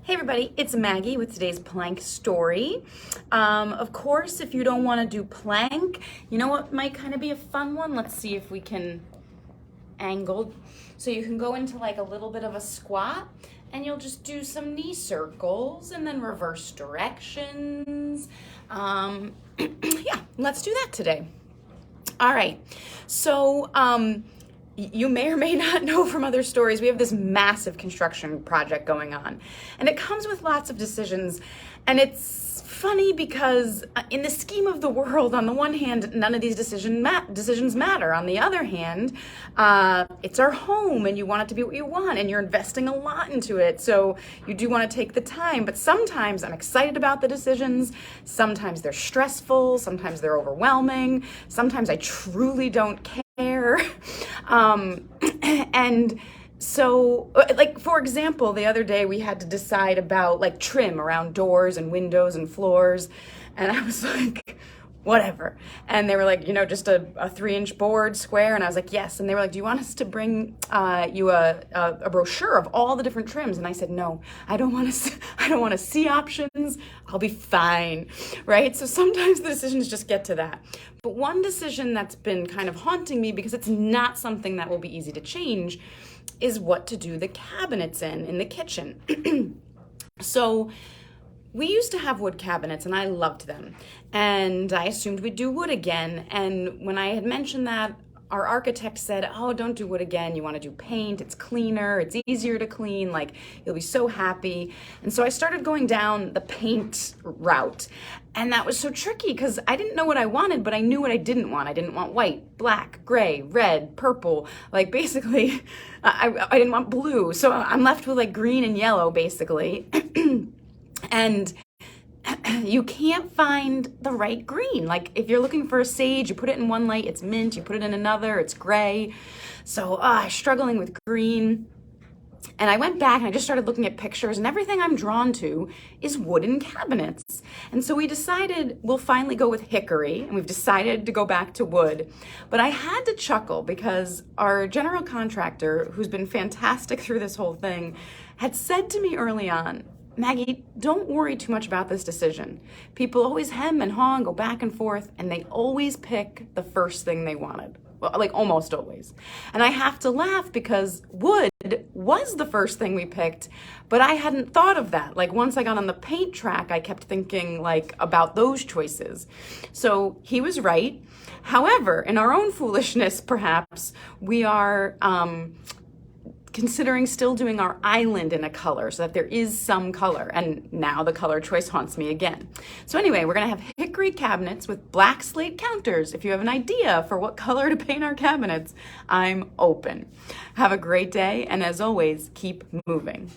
Hey everybody, it's Maggie with today's plank story. Of course, if you don't want to do plank, you know what might kind of be a fun one? Let's see if we can angle. So you can go into like a little bit of a squat and you'll just do some knee circles and then reverse directions. Yeah, let's do that today. All right, so you may or may not know from other stories, we have this massive construction project going on. And it comes with lots of decisions. And it's funny because in the scheme of the world, on the one hand, none of these decisions matter. On the other hand, it's our home and you want it to be what you want and you're investing a lot into it. So you do want to take the time. But sometimes I'm excited about the decisions. Sometimes they're stressful. Sometimes they're overwhelming. Sometimes I truly don't care. And so, like, for example, the other day we had to decide about like trim around doors and windows and floors. And I was like, whatever. And they were like, just a 3-inch board square. And I was like, yes. And they were like, do you want us to bring you a brochure of all the different trims? And I said, no, I don't want to see options. I'll be fine. Right. So sometimes the decisions just get to that. But one decision that's been kind of haunting me because it's not something that will be easy to change is what to do the cabinets in the kitchen. So we used to have wood cabinets and I loved them. And I assumed we'd do wood again. And when I had mentioned that, our architect said, oh, don't do wood again. You want to do paint. It's cleaner. It's easier to clean. Like, you'll be so happy. And so I started going down the paint route. And that was so tricky because I didn't know what I wanted, but I knew what I didn't want. I didn't want white, black, gray, red, purple. Like, basically, I didn't want blue. So I'm left with like green and yellow, basically. And you can't find the right green. Like if you're looking for a sage, you put it in one light, it's mint. You put it in another, it's gray. So struggling with green. And I went back and I just started looking at pictures and everything I'm drawn to is wooden cabinets. And so we decided we'll finally go with hickory and we've decided to go back to wood. But I had to chuckle because our general contractor, who's been fantastic through this whole thing, had said to me early on, Maggie, don't worry too much about this decision. People always hem and haw and go back and forth, and they always pick the first thing they wanted. Well, like almost always. And I have to laugh because wood was the first thing we picked, but I hadn't thought of that. Like once I got on the paint track, I kept thinking like about those choices. So he was right. However, in our own foolishness, perhaps, we are considering still doing our island in a color so that there is some color. And now the color choice haunts me again. So anyway, we're gonna have hickory cabinets with black slate counters. If you have an idea for what color to paint our cabinets, I'm open. Have a great day, and as always, keep moving.